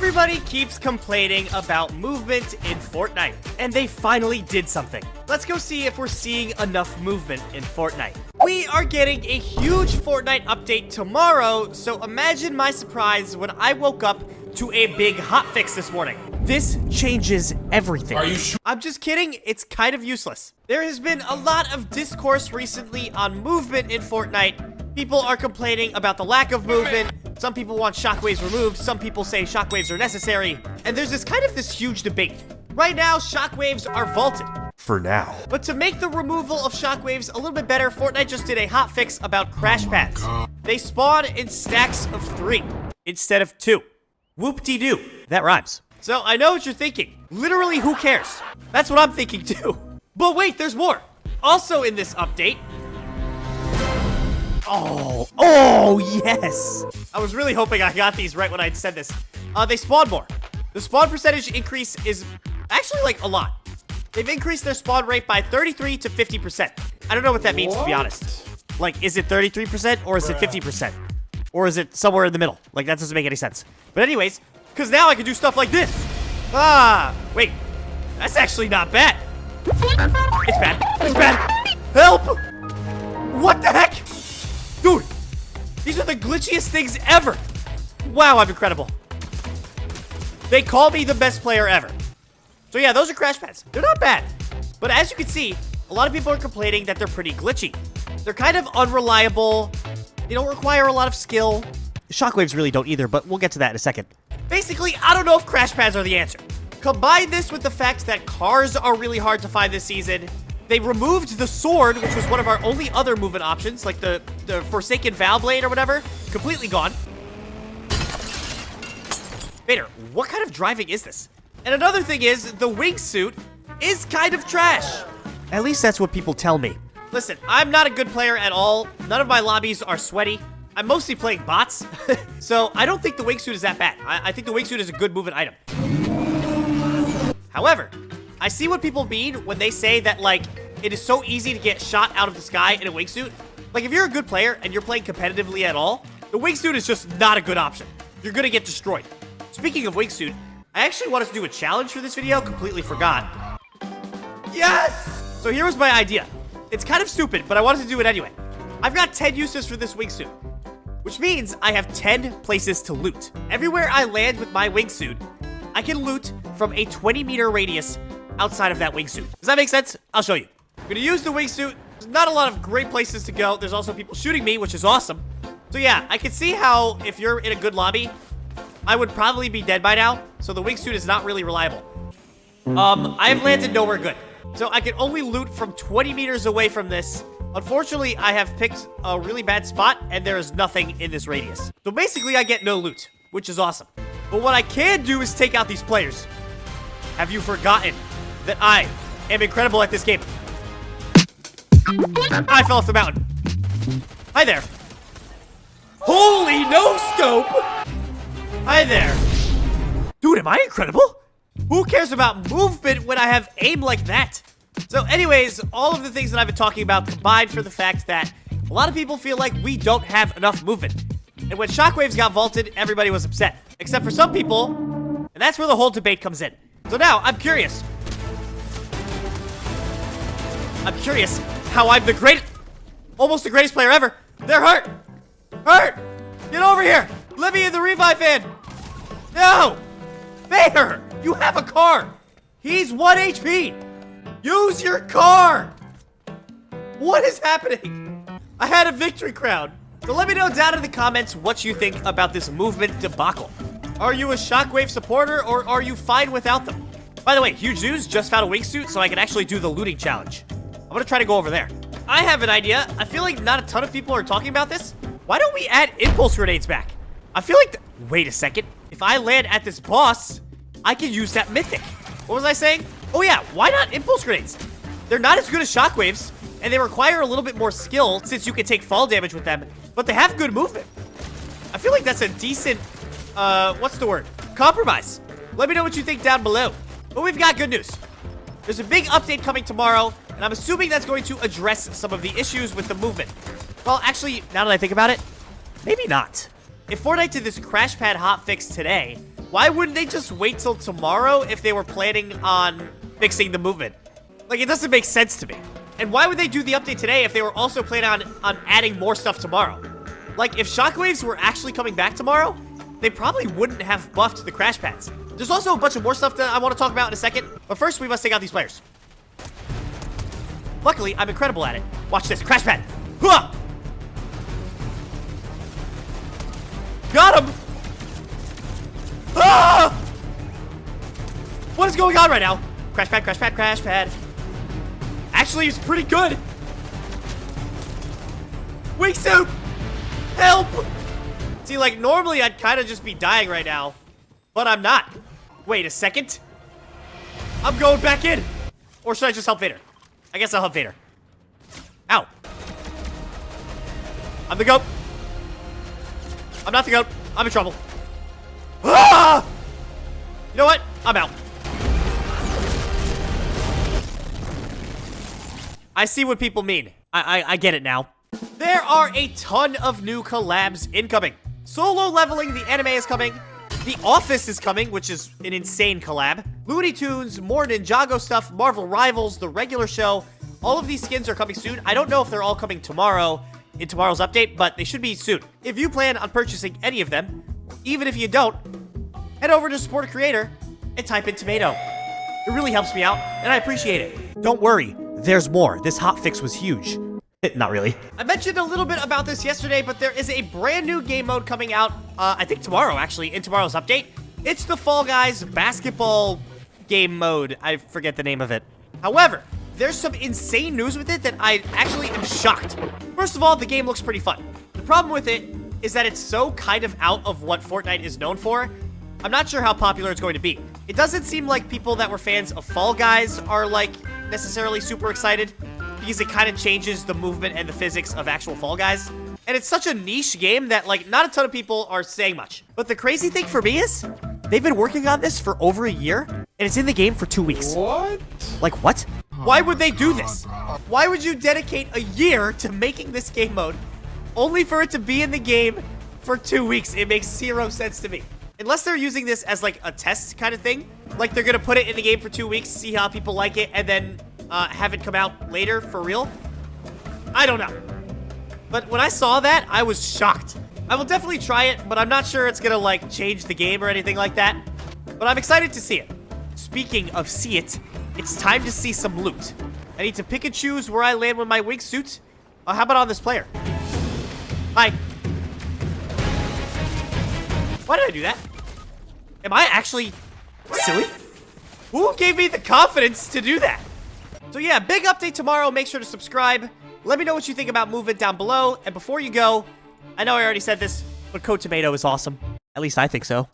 Everybody keeps complaining about movement in Fortnite, and they finally did something. Let's go see if we're seeing enough movement in Fortnite. We are getting a huge Fortnite update tomorrow, so imagine my surprise when I woke up to a big hotfix this morning. This changes everything. Are you sure? I'm just kidding, it's kind of useless. There has been a lot of discourse recently on movement in Fortnite. People are complaining about the lack of movement. Some people want shockwaves removed, some people say shockwaves are necessary, and there's this huge debate. Right now, shockwaves are vaulted. For now. But to make the removal of shockwaves a little bit better, Fortnite just did a hotfix about crash pads. They spawn in stacks of 3 instead of 2. Whoop-de-doo. That rhymes. So I know what you're thinking. Literally, who cares? That's what I'm thinking too. But wait, there's more. Also in this update, Oh, yes. I was really hoping I got these right when I said this. They spawn more. The spawn percentage increase is actually like a lot. They've increased their spawn rate by 33 to 50%. I don't know what that means, to be honest. Like, is it 33% or is it 50%? Or is it somewhere in the middle? Like, that doesn't make any sense. But anyways, because now I can do stuff like this. Wait. That's actually not bad. It's bad. It's bad. Help! What the heck? Dude, these are the glitchiest things ever. Wow, I'm incredible. They call me the best player ever. So yeah, those are crash pads. They're not bad. But as you can see, a lot of people are complaining that they're pretty glitchy. They're kind of unreliable. They don't require a lot of skill. Shockwaves really don't either, but we'll get to that in a second. Basically, I don't know if crash pads are the answer. Combine this with the fact that cars are really hard to find this season. They removed the sword, which was one of our only other movement options, like the Forsaken Vow Blade or whatever. Completely gone. Vader, what kind of driving is this? And another thing is, the Wingsuit is kind of trash. At least that's what people tell me. Listen, I'm not a good player at all. None of my lobbies are sweaty. I'm mostly playing bots. So I don't think the Wingsuit is that bad. I think the Wingsuit is a good movement item. However, I see what people mean when they say that, like, it is so easy to get shot out of the sky in a wingsuit. Like, if you're a good player and you're playing competitively at all, the wingsuit is just not a good option. You're gonna get destroyed. Speaking of wingsuit, I actually wanted to do a challenge for this video, completely forgot. Yes! So here was my idea. It's kind of stupid, but I wanted to do it anyway. I've got 10 uses for this wingsuit, which means I have 10 places to loot. Everywhere I land with my wingsuit, I can loot from a 20-meter radius outside of that wingsuit. Does that make sense? I'll show you. I'm gonna use the wingsuit. There's not a lot of great places to go. There's also people shooting me, which is awesome. So yeah, I can see how if you're in a good lobby, I would probably be dead by now. So the wingsuit is not really reliable. I have landed nowhere good. So I can only loot from 20 meters away from this. Unfortunately, I have picked a really bad spot and there is nothing in this radius. So basically I get no loot, which is awesome. But what I can do is take out these players. Have you forgotten that I am incredible at this game? I fell off the mountain. Hi there. Holy no-scope! Hi there. Dude, am I incredible? Who cares about movement when I have aim like that? So anyways, all of the things that I've been talking about combined for the fact that a lot of people feel like we don't have enough movement. And when shockwaves got vaulted, everybody was upset. Except for some people, and that's where the whole debate comes in. So now, I'm curious how I'm the greatest, almost the greatest player ever. They're hurt. Hurt. Get over here. Let me in the revive fan. No. Vader, you have a car. He's 1 HP. Use your car. What is happening? I had a victory crown. So let me know down in the comments what you think about this movement debacle. Are you a shockwave supporter or are you fine without them? By the way, Huge News just found a wingsuit so I can actually do the looting challenge. I'm gonna try to go over there. I have an idea. I feel like not a ton of people are talking about this. Why don't we add impulse grenades back? I feel like, wait a second. If I land at this boss, I can use that mythic. What was I saying? Oh yeah, why not impulse grenades? They're not as good as shockwaves, and they require a little bit more skill since you can take fall damage with them, but they have good movement. I feel like that's a decent, what's the word? Compromise. Let me know what you think down below. But we've got good news. There's a big update coming tomorrow, and I'm assuming that's going to address some of the issues with the movement. Well, actually, now that I think about it, maybe not. If Fortnite did this crash pad hotfix today, Why wouldn't they just wait till tomorrow if they were planning on fixing the movement? Like, it doesn't make sense to me. And why would they do the update today if they were also planning on adding more stuff tomorrow? Like, if shockwaves were actually coming back tomorrow, they probably wouldn't have buffed the crash pads. There's also a bunch of more stuff that I want to talk about in a second, but first we must take out these players. Luckily, I'm incredible at it. Watch this, crash pad. Huh! Got him! Ah! What is going on right now? Crash pad, crash pad, crash pad. Actually, he's pretty good. Wingsuit! Help! See, like, normally I'd kind of just be dying right now, but I'm not. Wait a second. I'm going back in. Or should I just help Vader? I guess I'll help Vader. Ow. I'm the goat. I'm not the goat. I'm in trouble. Ah! You know what? I'm out. I see what people mean. I get it now. There are a ton of new collabs incoming. Solo Leveling the anime is coming. The Office is coming, which is an insane collab. Looney Tunes, more Ninjago stuff, Marvel Rivals, the regular show. All of these skins are coming soon. I don't know if they're all coming tomorrow in tomorrow's update, but they should be soon. If you plan on purchasing any of them, even if you don't, head over to support a creator and type in tomato. It really helps me out, and I appreciate it. Don't worry, there's more. This hotfix was huge. Not really. I mentioned a little bit about this yesterday, but there is a brand new game mode coming out, I think tomorrow, actually, in tomorrow's update. It's the Fall Guys basketball game mode. I forget the name of it. However, there's some insane news with it that I actually am shocked. First of all, the game looks pretty fun. The problem with it is that it's so kind of out of what Fortnite is known for. I'm not sure how popular it's going to be. It doesn't seem like people that were fans of Fall Guys are, like, necessarily super excited, because it kind of changes the movement and the physics of actual Fall Guys. And it's such a niche game that, like, not a ton of people are saying much. But the crazy thing for me is, they've been working on this for over a year, and it's in the game for 2 weeks. What? Like, what? Why would they do this? Why would you dedicate a year to making this game mode, only for it to be in the game for 2 weeks? It makes zero sense to me. Unless they're using this as, like, a test kind of thing. Like, they're gonna put it in the game for 2 weeks, see how people like it, and then have it come out later for real. I don't know. But when I saw that, I was shocked. I will definitely try it, but I'm not sure it's gonna, like, change the game or anything like that. But I'm excited to see it. Speaking of see it, it's time to see some loot. I need to pick and choose where I land with my wingsuit. How about on this player? Hi. Why did I do that? Am I actually silly? Who gave me the confidence to do that? So yeah, big update tomorrow. Make sure to subscribe. Let me know what you think about movement down below. And before you go, I know I already said this, but code tomato is awesome. At least I think so.